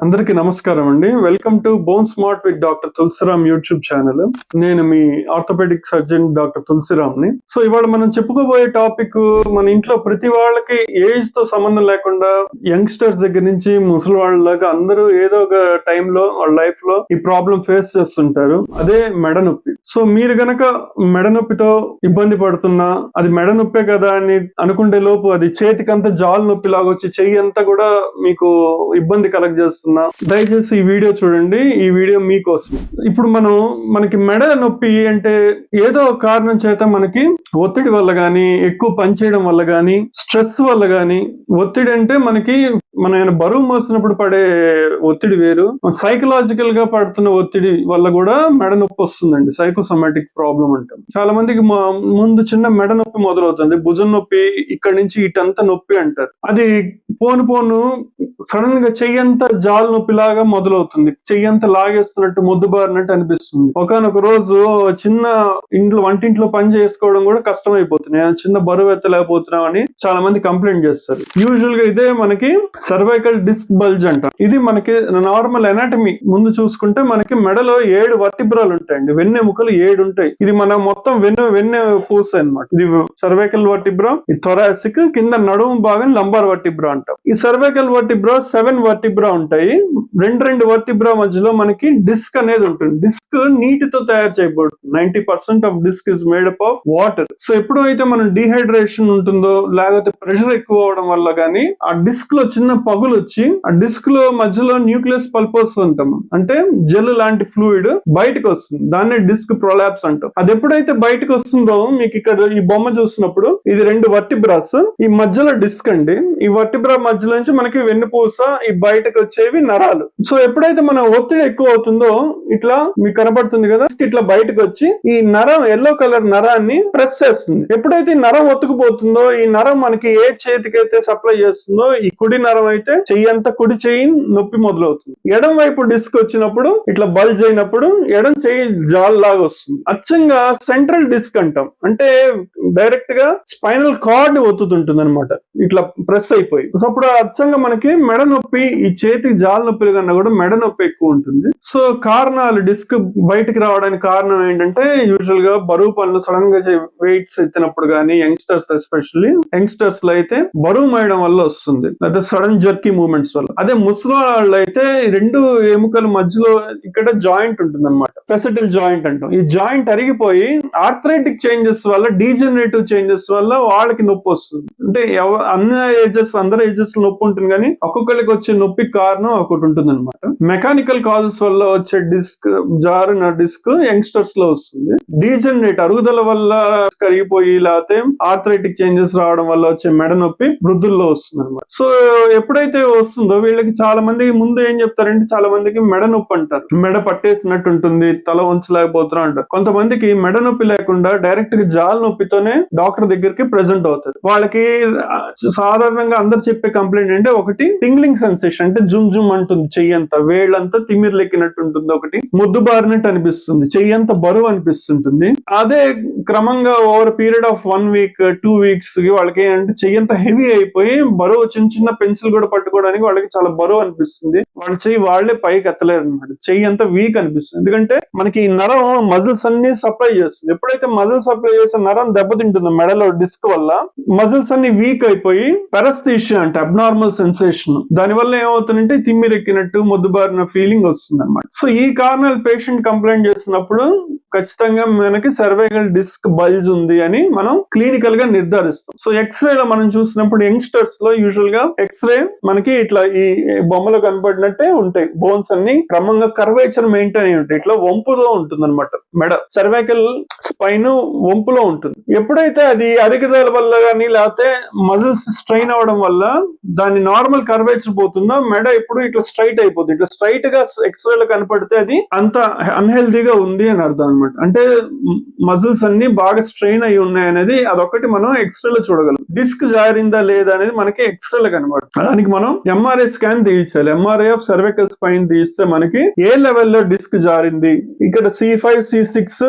అందరికీ నమస్కారం అండి. Welcome to bone smart with doctor Tulsiram YouTube channel. నేను మీ ఆర్థోపెడిక్ సర్జన్ డాక్టర్ తులసిరామ్ ని. సో ఇవాళ మనం చెప్పుకోబోయే టాపిక్, మన ఇంట్లో ప్రతి వాళ్ళకి ఏజ్ తో సంబంధం లేకుండా యంగ్స్టర్స్ దగ్గర నుంచి ముసలి వాళ్ళ దాకా అందరూ ఏదో ఒక టైంలో వాళ్ళ లైఫ్ లో ఈ ప్రాబ్లం ఫేస్ చేస్తుంటారు. అదే మెడ నొప్పి. సో మీరు గనక మెడ నొప్పితో ఇబ్బంది పడుతున్నా, అది మెడ నొప్పే కదా అని అనుకుంటే లోపు అది చేతికంతా జాలు నొప్పి లాగా వచ్చి చెయ్యి అంతా కూడా మీకు ఇబ్బంది కలెక్ట్ చేస్తున్నా, దయచేసి ఈ వీడియో చూడండి. ఈ వీడియో మీకోసం. ఇప్పుడు మనకి మెడ నొప్పి అంటే ఏదో ఒక కారణం చేత మనకి ఒత్తిడి వల్ల గానీ, ఎక్కువ పని చేయడం వల్ల గానీ, స్ట్రెస్ వల్ల గానీ, ఒత్తిడి అంటే మనకి మనం బరువు మోసినప్పుడు పడే ఒత్తిడి వేరు, సైకలాజికల్ గా పడుతున్న ఒత్తిడి వల్ల కూడా మెడ నొప్పి వస్తుందండి. సైకోసోమాటిక్ ప్రాబ్లం అంటాం. చాలా మందికి ముందు చిన్న మెడ నొప్పి మొదలవుతుంది, భుజం నొప్పి, ఇక్కడ నుంచి ఇటంతా నొప్పి అంటారు. అది పోను సడన్ గా చెయ్యంతా జాలు నొప్పి లాగా మొదలవుతుంది. చెయ్యంతా లాగేస్తున్నట్టు, మొద్దుబారినట్టు అనిపిస్తుంది. ఒకనొక రోజు చిన్న వంటింట్లో పని చేసుకోవడం కూడా కష్టం అయిపోతుంది. చిన్న బరువు ఎత్తలేకపోతున్నాం అని చాలా మంది కంప్లైంట్ చేస్తారు. యూజువల్ గా ఇదే మనకి సర్వైకల్ డిస్క్ బల్జ్ అంటాం. ఇది మనకి నార్మల్ ఎనాటమీ ముందు చూసుకుంటే మనకి మెడలో 7 వర్టిబ్రాలు ఉంటాయండి. వెన్నెముకలు 7 ఉంటాయి. ఇది మన మొత్తం వెన్నె పూస అన్నమాట. ఇది సర్వైకల్ వర్టిబ్రా, ఈ థొరాసిక్, కింద నడుము భాగం లంబార్ వర్టిబ్రా అంటాం. ఈ సర్వైకల్ వర్టిబ్రా 7 వర్టిబ్రా ఉంటాయి. రెండు వర్టిబ్రా మధ్యలో మనకి డిస్క్ అనేది ఉంటుంది. డిస్క్ నీటితో తయారు చేయబడుతుంది. 90% of disc is made up of water. So ఎప్పుడైతే మనం డీహైడ్రేషన్ ఉంటుందో, లేకపోతే ప్రెషర్ ఎక్కువ అవడం వల్ల గానీ ఆ డిస్క్ లో చిన్న పగులు వచ్చి, ఆ డిస్క్ లో మధ్యలో న్యూక్లియస్ పల్పోస్ అంటాం, అంటే జెల్ లాంటి ఫ్లూయిడ్ బయటకు వస్తుంది. దాన్ని డిస్క్ ప్రొలాప్స్ అంటాం. అది ఎప్పుడైతే బయటకు వస్తుందో, మీకు ఇక్కడ ఈ బొమ్మ చూసినప్పుడు ఇది 2 వర్టిబ్రాస్, ఈ మధ్యలో డిస్క్ అండి. ఈ వర్టిబ్రా మధ్యలో నుంచి మనకి వెన్నుపూస, ఈ బయటకు వచ్చేవి నరాలు. సో ఎప్పుడైతే మన ఒత్తిడి ఎక్కువ అవుతుందో, ఇట్లా మీకు కనబడుతుంది కదా, ఇట్లా బయటకు వచ్చి ఈ నరం, ఎల్లో కలర్ నరాన్ని ప్రెస్ చేస్తుంది. ఎప్పుడైతే ఈ నరం ఒత్తుకుపోతుందో, ఈ నరం మనకి ఏ చేతికైతే సప్లై చేస్తుందో, ఈ కుడి నరం అయితే చెయ్యంతా, కుడి చెయ్యి నొప్పి మొదలవుతుంది. ఎడం వైపు డిస్క్ వచ్చినప్పుడు, ఇట్లా బల్జ్ అయినప్పుడు ఎడం చెయ్యి జాల్ లాగా వస్తుంది. అచ్చంగా సెంట్రల్ డిస్క్ అంటాం, అంటే డైరెక్ట్ గా స్పైనల్ కార్డ్ ఒత్తుతుంటుంది అనమాట, ఇట్లా ప్రెస్ అయిపోయి. అప్పుడు అచ్చంగా మనకి మెడ నొప్పి, ఈ చేతి జాల్ నొప్పుల కన్నా కూడా మెడ నొప్పి ఎక్కువ ఉంటుంది. సో కారణాలు, డిస్క్ బయటకు రావడానికి కారణం ఏంటంటే, యూజువల్ గా బరువు పనులు సడన్ గా వెయిట్స్ ఎత్తినప్పుడు గానీ, యంగ్స్టర్స్ ఎస్పెషల్లీ యంగ్స్టర్స్ లో అయితే బరువు మోయడం వల్ల వస్తుంది, అదే సడన్ జర్కీ మూవ్మెంట్స్ వల్ల. అదే ముసలి వాళ్ళు అయితే 2 ఎముకల మధ్యలో ఇక్కడ జాయింట్ ఉంటుంది అనమాట, ఫెసిటల్ జాయింట్ అంటాం. ఈ జాయింట్ అరిగిపోయి ఆర్థరైటిక్ చేంజెస్ వల్ల, డీజనరేటివ్ చేంజెస్ వల్ల వాళ్ళకి నొప్పి వస్తుంది. అంటే అందరి ఏజెస్ నొప్పి ఉంటుంది, కానీ ఒక్కొక్కరికి వచ్చే నొప్పి కారణం ఒకటి ఉంటుంది అనమాట. మెకానికల్ కాజెస్ వల్ల వచ్చే డిస్క్, జారిన డిస్క్ యంగ్స్టర్స్ లో వస్తుంది. డీజనరేట్, అరుగుదల వల్ల కరిగిపోయి, లేకపోతే ఆర్థరైటిక్ చేంజెస్ రావడం వల్ల వచ్చే మెడ నొప్పి వృద్ధుల్లో వస్తుంది అనమాట. సో ఎప్పుడైతే వస్తుందో, వీళ్ళకి చాలా మంది ముందు ఏం చెప్తారంటే, చాలా మందికి మెడ నొప్పి అంటారు, మెడ పట్టేసినట్టు ఉంటుంది, తల వంచలేకపోతున్నా అంటారు. కొంతమందికి మెడ నొప్పి లేకుండా డైరెక్ట్ గా జాల నొప్పితోనే డాక్టర్ దగ్గరికి ప్రెజెంట్ అవుతారు. వాళ్ళకి సాధారణంగా అందరు చెప్పే కంప్లైంట్ అంటే, ఒకటి టింగ్లింగ్ సెన్సేషన్, అంటే జుమ్ జుమ్ అంటుంది చెయ్యంతా, వేళ్ళంతా తిమ్మిరి లెక్కినట్టు ఉంటుంది. ఒకటి ముద్దు బారినట్టు అనిపిస్తుంది, చెయ్యంతా బరువు అనిపిస్తుంటుంది. అదే క్రమంగా over period of 1 week 2 weeks వాళ్ళకి ఏంటంటే చెయ్యంతా హెవీ అయిపోయి, బరువు చిన్న పెన్సిల్ కూడా పట్టుకోవడానికి వాళ్ళకి చాలా బరువు అనిపిస్తుంది. వాళ్ళ చెయ్యి వాళ్లే పైకి ఎత్తలేరు అనమాట. చెయ్యి అంతా వీక్ అనిపిస్తుంది. ఎందుకంటే మనకి ఈ నరం మజిల్స్ అన్ని సప్లై చేస్తుంది. ఎప్పుడైతే మజిల్ సప్లై చేసే నరం దెబ్బతింటుందో మెడలో డిస్క్ వల్ల, మజిల్స్ అన్ని వీక్ అయిపోయి పెరస్థీషియా అంటే అబ్నార్మల్ సెన్సేషన్, దాని వల్ల ఏమవుతుందంటే తిమ్మిరెక్కినట్టు, మొద్దుబారిన ఫీలింగ్ వస్తుంది అనమాట. సో ఈ కారణాలు పేషెంట్ కంప్లైంట్ చేస్తున్నప్పుడు ఖచ్చితంగా మనకి సర్వైకల్ డిస్క్ బల్జ్ ఉంది అని మనం క్లినికల్ గా నిర్ధారిస్తాం. సో ఎక్స్రే లో మనం చూసినప్పుడు యంగ్స్టర్స్ లో యూజువల్ గా ఎక్స్రే మనకి ఇట్లా ఈ బొమ్మలో కనబడినట్టే ఉంటాయి. బోన్స్ అన్ని క్రమంగా కర్వేచర్ మెయింటైన్ అయి ఉంటాయి. ఇట్లా వంపులో ఉంటుంది అనమాట మెడ. సర్వైకల్ స్పైన్ వంపులో ఉంటుంది. ఎప్పుడైతే అది అరికదల వల్ల కానీ, లేకపోతే మజిల్స్ స్ట్రెయిన్ అవడం వల్ల దాని నార్మల్ కర్వేచర్ పోతుందో, మెడ ఎప్పుడు ఇట్లా స్ట్రైట్ అయిపోతుంది. ఇట్లా స్ట్రైట్ గా ఎక్స్రే లో కనపడితే అది అంత అన్హెల్దీగా ఉంది అని అర్థం అనమాట. అనమాట. అంటే మజిల్స్ అన్ని బాగా స్ట్రెయిన్ అయి ఉన్నాయి అనేది అదొకటి మనం ఎక్స్రేలో చూడగలం. డిస్క్ జారిందా లేదా అనేది మనకి ఎక్స్రేలో కనబడుతుంది. దానికి మనం ఎంఆర్ఐ స్కాన్ తీయించాలి. ఎంఆర్ఐ ఆఫ్ సర్వైకల్ స్పైన్ తీస్తే మనకి ఏ లెవెల్లో డిస్క్ జారింది, ఇక్కడ C5 C6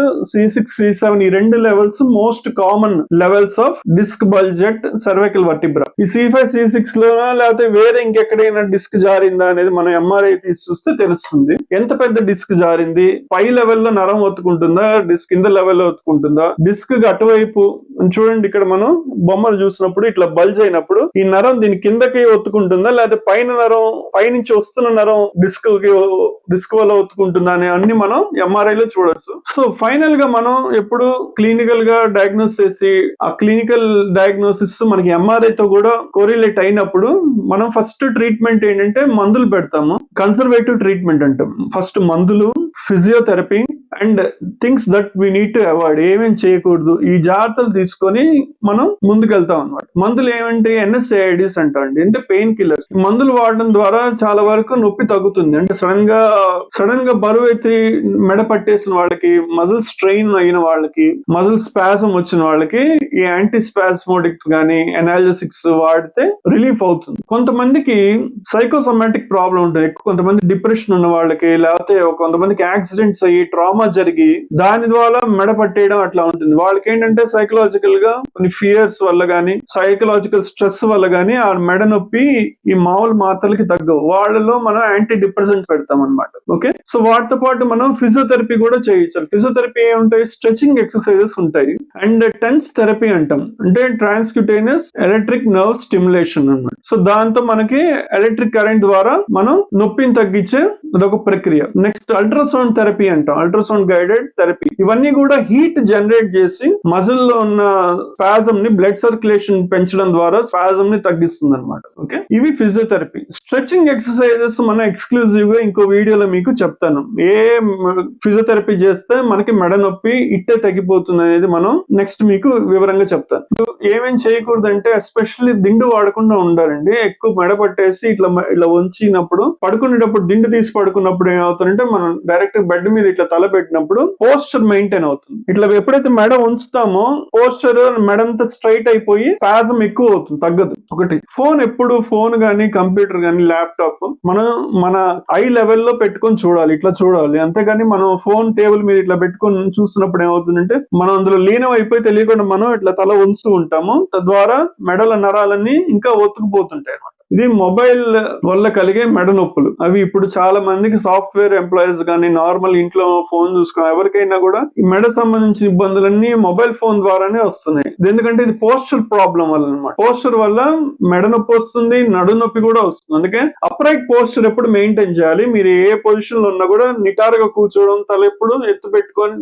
C7 ఈ రెండు levels most common levels of disc bulged cervical vertebra. ఈ C5 C6 లో లేకపోతే వేరే ఇంకెక్కడైనా డిస్క్ జారిందా అనేది మనం ఎంఆర్ఐ తీసి చూస్తే తెలుస్తుంది. ఎంత పెద్ద డిస్క్ జారింది, పై లెవెల్లో నరం ఒత్తుకుంటుందా, డిస్క్ కింద లెవెల్లో ఒత్తుకుంటుందా, డిస్క్ అటువైపు చూడండి, ఇక్కడ మనం బొమ్మలు చూసినప్పుడు ఇట్లా బల్జ్ అయినప్పుడు ఈ నరం దీని కిందకి ఒత్తుకుంటుందా, లేకపోతే పైన నరం పైనుంచి వస్తున్న నరం డిస్క్ వల్ల ఒత్తుకుంటుందా అని అన్ని మనం ఎంఆర్ఐ లో చూడొచ్చు. సో ఫైనల్ గా మనం ఎప్పుడు క్లినికల్ గా డయాగ్నోస్ చేసి ఆ క్లినికల్ డయాగ్నోసిస్ మనకి ఎంఆర్ఐ తో కూడా కోరిలేట్ అయినప్పుడు మనం ఫస్ట్ ట్రీట్మెంట్ ఏంటంటే మందులు పెడతాము. కన్సర్వేటివ్ ట్రీట్మెంట్ అంటాం. ఫస్ట్ మందులు, physiotherapy and things that we need to avoid, ఏమేమి చేయకూడదు, ఈ జాగ్రత్తలు తీసుకొని మనం ముందుకెళ్తాం అనమాట. మందులు ఏమంటే NSAIDs అంటారండి, అంటే పెయిన్ కిల్లర్స్. మందులు వాడడం ద్వారా చాలా వరకు నొప్పి తగ్గుతుంది. అంటే సడన్ గా బరువు ఎత్తి మెడ పట్టేసిన వాళ్ళకి, మజిల్ స్ట్రెయిన్ అయిన వాళ్ళకి, మజిల్ స్పాజం వచ్చిన వాళ్ళకి ఈ యాంటీ స్పాస్మోటిక్స్ గానీ ఎనాల్జెసిక్స్ వాడితే రిలీఫ్ అవుతుంది. కొంతమందికి సైకోసోమాటిక్ ప్రాబ్లం ఉంటుంది. కొంతమంది డిప్రెషన్ ఉన్న వాళ్ళకి, లేకపోతే కొంతమందికి యాక్సిడెంట్స్ అయ్యి ట్రామా జరిగి దాని ద్వారా మెడ పట్టేయడం అట్లా ఉంటుంది. వాళ్ళకి ఏంటంటే సైకలాజికల్ గా కొన్ని ఫియర్స్ వల్ల గానీ, సైకలాజికల్ స్ట్రెస్ వల్ల గానీ ఆ మెడ నొప్పి ఈ మామూలు మాత్రలకి తగ్గవు. వాళ్ళలో మనం యాంటీ డిప్రెసెంట్స్ పెడతాం అనమాట. ఓకే, సో వాటితో పాటు మనం ఫిజియోథెరపీ కూడా చేయించాలి. ఫిజియోథెరపీ ఏముంటాయి, స్ట్రెచింగ్ ఎక్సర్సైజెస్ ఉంటాయి అండ్ టెన్స్ థెరపీ అంటాం, అంటే ట్రాన్స్క్యూటేనియస్ ఎలక్ట్రిక్ నర్వ్ స్టిమ్యులేషన్ అన్నమాట. సో దాంతో మనకి ఎలక్ట్రిక్ కరెంట్ ద్వారా మనం నొప్పిని తగ్గించే అదొక ప్రక్రియ. నెక్స్ట్ అల్ట్రాసౌండ్ థెరపీ అంటాం, అల్ట్రాసౌండ్ గైడెడ్ థెరపీ. ఇవన్నీ కూడా హీట్ జనరేట్ చేసి మజిల్ లో ఉన్న స్పాజం ని, బ్లడ్ సర్క్యులేషన్ పెంచడం ద్వారా స్పాజం ని తగ్గిస్తుంది అనమాట. ఓకే, ఇవి ఫిజియోథెరపీ. స్ట్రెచింగ్ ఎక్సర్సైజెస్ మనం ఎక్స్క్లూజివ్ గా ఇంకో వీడియోలో మీకు చెప్తాను. ఏ ఫిజియోథెరపీ చేస్తే మనకి మెడ నొప్పి ఇట్టే తగ్గిపోతుంది అనేది మనం నెక్స్ట్ మీకు వివరంగా చెప్తాను. ఏమేం చేయకూడదంటే ఎస్పెషల్లీ దిండు వాడకుండా ఉండాలండి. ఎక్కువ మెడ పట్టేసి ఇట్లా వంచినప్పుడు, పడుకునేటప్పుడు దిండు తీసి పడుకున్నప్పుడు ఏమవుతుందంటే మనం డైరెక్ట్ బెడ్ మీద ఇట్లా తల పెట్టినప్పుడు పోస్చర్ మెయింటైన్ అవుతుంది. ఇట్లా ఎప్పుడైతే మెడ ఉంచుతామో పోస్చర్ మెడంతా స్ట్రైట్ అయిపోయి స్పాజం ఎక్కువ అవుతుంది, తగ్గదు. ఒకటి, ఫోన్ గానీ, కంప్యూటర్ గానీ, ల్యాప్టాప్ మనం మన ఐ లెవెల్లో పెట్టుకొని చూడాలి, ఇట్లా చూడాలి. అంతేగాని మనం ఫోన్ టేబుల్ మీద ఇట్లా పెట్టుకొని చూస్తున్నప్పుడు ఏమవుతుందంటే మనం అందులో లీనం అయిపోయి తెలియకుండా మనం ఇట్లా తల ఉంచుతూ ఉంటాము. తద్వారా మెడల నరాలన్నీ ఇంకా ఒత్తుకుపోతుంటాయి అన్నమాట. ఇది మొబైల్ వల్ల కలిగే మెడ నొప్పులు. అవి ఇప్పుడు చాలా మందికి సాఫ్ట్వేర్ ఎంప్లాయీస్ కానీ, నార్మల్ ఇంట్లో ఫోన్ చూసుకుని ఎవరికైనా కూడా ఈ మెడ సంబంధించిన ఇబ్బందులన్నీ మొబైల్ ఫోన్ ద్వారానే వస్తున్నాయి. ఎందుకంటే ఇది పోస్చర్ ప్రాబ్లం వల్ల అనమాట. పోస్చర్ వల్ల మెడ నొప్పి వస్తుంది, నడు నొప్పి కూడా వస్తుంది. అందుకే అప్రైట్ పోస్చర్ ఎప్పుడు మెయింటైన్ చేయాలి. మీరు ఏ పొజిషన్ లో ఉన్నా కూడా నిటారుగా కూర్చోవడం, తల ఎప్పుడు ఎత్తు పెట్టుకొని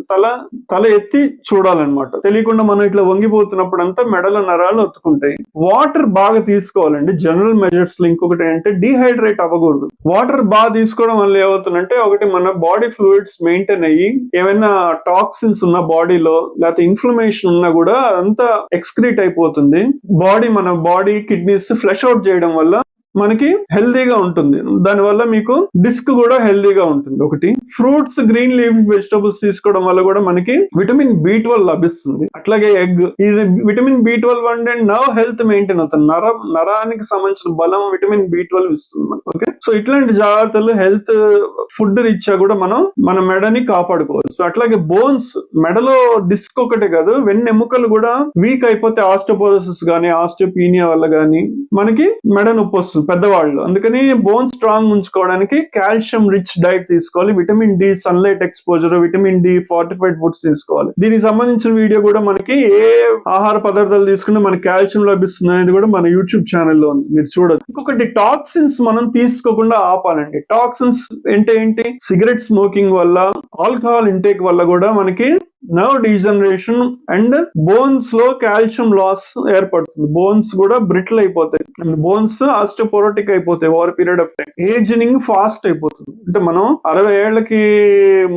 తల ఎత్తి చూడాలన్నమాట. తెలియకుండా మనం ఇట్లా వంగిపోతున్నప్పుడు అంతా మెడల నరాలు ఒత్తుకుంటాయి. వాటర్ బాగా తీసుకోవాలండి. జనరల్ మెజర్స్ లో ఇంకొకటి ఏంటంటే డీహైడ్రేట్ అవ్వకూడదు. వాటర్ బాగా తీసుకోవడం వల్ల ఏమవుతుందంటే, ఒకటి మన బాడీ ఫ్లూయిడ్స్ మెయింటైన్ అయ్యి ఏమైనా టాక్సిన్స్ ఉన్న బాడీలో, లేకపోతే ఇన్ఫ్లమేషన్ ఉన్నా కూడా అంతా ఎక్స్క్రీట్ అయిపోతుంది. మన బాడీ కిడ్నీస్ ఫ్లష్ అవుట్ చేయడం వల్ల మనకి హెల్దీగా ఉంటుంది. దానివల్ల మీకు డిస్క్ కూడా హెల్దీగా ఉంటుంది. ఒకటి, ఫ్రూట్స్, గ్రీన్ లీఫ్ వెజిటబుల్స్ తీసుకోవడం వల్ల కూడా మనకి విటమిన్ B12 లభిస్తుంది. అట్లాగే ఎగ్, ఇది విటమిన్ B12 అంటే నర్వ్ హెల్త్ మెయింటైన్ అవుతుంది. నరానికి సంబంధించిన బలం విటమిన్ B12 ఇస్తుంది మనకి. ఓకే, సో ఇట్లాంటి జాగ్రత్తలు హెల్త్ ఫుడ్ రీత్యా కూడా మనం మన మెడని కాపాడుకోవచ్చు. అట్లాగే బోన్స్, మెడలో డిస్క్ ఒకటే కాదు, వెన్నెముకలు కూడా వీక్ అయిపోతే ఆస్టియోపోరోసిస్ గానీ, ఆస్టియోపీనియా వల్ల గానీ మనకి మెడ నొప్పి వస్తుంది పెద్దవాళ్ళు. అందుకని బోన్ స్ట్రాంగ్ ఉంచుకోవడానికి కాల్షియం రిచ్ డైట్ తీసుకోవాలి. Vitamin D sunlight exposure, vitamin D fortified foods తీసుకోవాలి. దీనికి సంబంధించిన వీడియో కూడా మనకి ఏ ఆహార పదార్థాలు తీసుకుంటే మనకి కాల్షియం లభిస్తుంది అనేది కూడా మన యూట్యూబ్ ఛానల్లో ఉంది, మీరు చూడొచ్చు. ఇంకొకటి, టాక్సిన్స్ మనం తీసుకోకుండా ఆపాలండి. టాక్సిన్స్ అంటే ఏంటి, సిగరెట్ స్మోకింగ్ వల్ల, ఆల్కహాల్ ఇంటేక్ వల్ల కూడా మనకి నర్వ్ డీజనరేషన్ అండ్ బోన్స్ లో కాల్షియం లాస్ ఏర్పడుతుంది. బోన్స్ కూడా బ్రిటిల్ అయిపోతాయి, బోన్స్ ఆస్టియోపోరోటిక్ అయిపోతాయి over period of time. Ageing fast అయిపోతుంది. అంటే మనం 60 ఏళ్లకి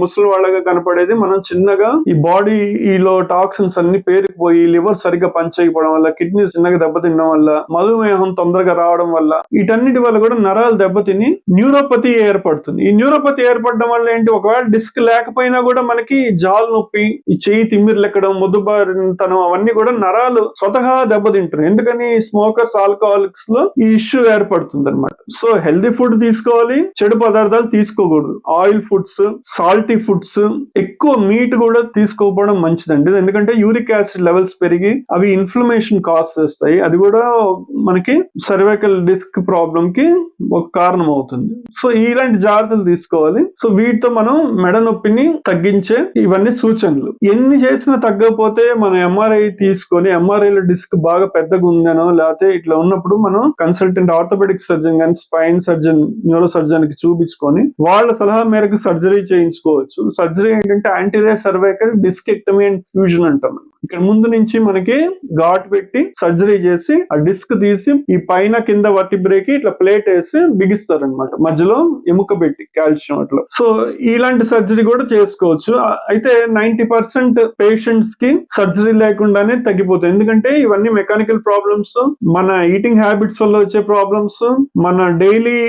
ముసలి వాళ్ళగా కనపడేది మనం చిన్నగా ఈ బాడీలో టాక్సిన్స్ అన్ని పేరుకుపోయి లివర్ సరిగ్గా పనిచేయకపోవడం వల్ల, కిడ్నీ చిన్నగా దెబ్బతినడం వల్ల, మధుమేహం తొందరగా రావడం వల్ల, వీటన్నిటి వల్ల కూడా నరాలు దెబ్బతిని న్యూరోపతి ఏర్పడుతుంది. ఈ న్యూరోపతి ఏర్పడడం వల్ల ఏంటి, ఒకవేళ డిస్క్ లేకపోయినా కూడా మనకి జాలు నొప్పి, ఈ చెయ్యి తిమ్మిర్లెక్కడం, ముద్దుబారితనం అవన్నీ కూడా నరాలు స్వతహా దెబ్బతింటున్నాయి. ఎందుకని స్మోకర్స్, ఆల్కహాలిక్స్ లో ఈ ఇష్యూ ఏర్పడుతుంది అనమాట. సో హెల్దీ ఫుడ్ తీసుకోవాలి, చెడు పదార్థాలు తీసుకోకూడదు. ఆయిల్ ఫుడ్స్, సాల్టీ ఫుడ్స్, ఎక్కువ మీట్ కూడా తీసుకోకపోవడం మంచిదండి. ఎందుకంటే యూరిక్ యాసిడ్ లెవెల్స్ పెరిగి అవి ఇన్ఫ్లమేషన్ కాజ్ చేస్తాయి. అది కూడా మనకి సర్వైకల్ డిస్క్ ప్రాబ్లం కి ఒక కారణం అవుతుంది. సో ఇలాంటి జాగ్రత్తలు తీసుకోవాలి. సో వీటితో మనం మెడ నొప్పిని తగ్గించే ఇవన్నీ సూచనలు. ఎన్ని చేసినా తగ్గకపోతే మనం ఎంఆర్ఐ తీసుకొని, ఎంఆర్ఐలో డిస్క్ బాగా పెద్దగా ఉందనో లేకపోతే ఇట్లా ఉన్నప్పుడు మనం కన్సల్టెంట్ ఆర్థోపెడిక్ సర్జన్ కానీ స్పైన్ సర్జన్, న్యూరో సర్జన్ కి చూపించుకొని వాళ్ళ సలహా మేరకు సర్జరీ చేయించుకోవచ్చు. సర్జరీ ఏంటంటే anterior cervical discectomy and fusion అంటాం. ఇక్కడ ముందు నుంచి మనకి ఘాట్ పెట్టి సర్జరీ చేసి ఆ డిస్క్ తీసి ఈ పైన కింద వర్టిబ్రేకి ఇట్లా ప్లేట్ వేసి బిగిస్తారనమాట, మధ్యలో ఎముక పెట్టి కాల్షియం అట్లా. సో ఇలాంటి సర్జరీ కూడా చేసుకోవచ్చు. అయితే 90% పేషెంట్స్ కి సర్జరీ లేకుండానే తగ్గిపోతాయి. ఎందుకంటే ఇవన్నీ మెకానికల్ ప్రాబ్లమ్స్, మన ఈటింగ్ హ్యాబిట్స్ వల్ల వచ్చే ప్రాబ్లమ్స్, మన డైలీ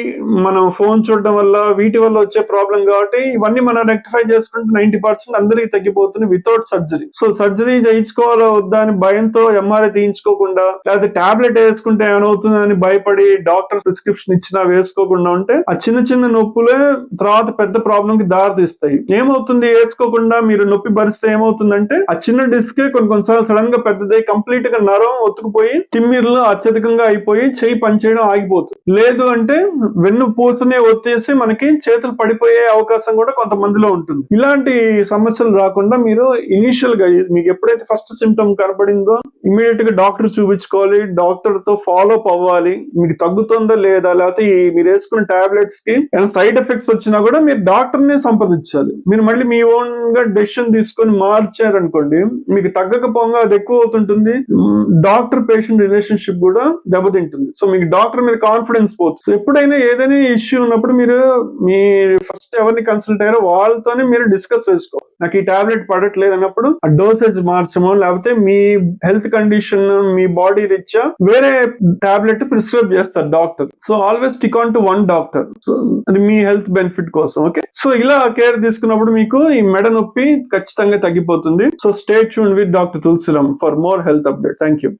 మనం ఫోన్ చూడడం వల్ల వీటి వల్ల వచ్చే ప్రాబ్లం కాబట్టి ఇవన్నీ మనం రెక్టిఫై చేసుకుంటే 90% అందరికి తగ్గిపోతుంది వితౌట్ సర్జరీ. సో సర్జరీ చేయించుకోవాలా వద్దా అని భయంతో ఎంఆర్ఐ తీయించుకోకుండా, లేకపోతే టాబ్లెట్ వేసుకుంటే ఏమవుతుంది అని భయపడి డాక్టర్ ప్రిస్క్రిప్షన్ ఇచ్చినా వేసుకోకుండా ఉంటే ఆ చిన్న చిన్న నొప్పులే తర్వాత పెద్ద ప్రాబ్లం కి దారి తీస్తాయి. ఏమవుతుంది, వేసుకోకుండా మీరు నొప్పి భరిస్తే ఏమవుతుందంటే ఆ చిన్న డిస్క్ కొన్నిసార్లు సడన్ గా పెద్దదై కంప్లీట్ గా నరం ఒత్తుకుపోయి తిమ్మిర్లు అత్యధికంగా అయిపోయి చెయ్యి పనిచేయడం ఆగిపోతుంది. లేదు అంటే వెన్ను పూసనే ఒత్తేసి మనకి చేతులు పడిపోయే అవకాశం కూడా కొంతమందిలో ఉంటుంది. ఇలాంటి సమస్యలు రాకుండా మీరు ఇనీషియల్ గా మీకు ఎప్పుడైతే ఫస్ట్ సిమ్టమ్ కనపడిందో ఇమీడియట్ గా డాక్టర్ చూపించుకోవాలి, డాక్టర్ తో ఫాలో అప్ అవ్వాలి. మీకు తగ్గుతుందో లేదా, లేకపోతే మీరు వేసుకున్న టాబ్లెట్స్ కి ఏమైనా సైడ్ ఎఫెక్ట్స్ వచ్చినా కూడా మీరు డాక్టర్ ని సంప్రదించాలి. మీరు మళ్ళీ మీ ఓన్ గా డెసిషన్ తీసుకొని మార్చారనుకోండి, మీకు తగ్గకపోగా అది ఎక్కువ అవుతుంటుంది, డాక్టర్ పేషెంట్ రిలేషన్షిప్ కూడా దెబ్బతింటుంది. సో మీకు డాక్టర్ మీద కాన్ఫిడెన్స్ పోతుంది. సో ఎప్పుడైనా ఏదైనా ఇష్యూ ఉన్నప్పుడు మీరు ఫస్ట్ ఎవరిని కన్సల్ట్ అయ్యారో వాళ్ళతోనే మీరు డిస్కస్ చేసుకోవాలి. నాకు ఈ టాబ్లెట్ పడట్లేదు అన్నప్పుడు ఆ డోసేజ్ మార్చమో, లేకపోతే మీ హెల్త్ కండిషన్, మీ బాడీ రీత్యా వేరే టాబ్లెట్ ప్రిస్క్రైబ్ చేస్తారు doctor. So always stick on to one doctor. So అది మీ హెల్త్ బెనిఫిట్ కోసం. ఓకే, సో ఇలా కేర్ తీసుకున్నప్పుడు మీకు ఈ మెడ నొప్పి ఖచ్చితంగా తగ్గిపోతుంది. So stay tuned with doctor Tulsiram for more health update. Thank you.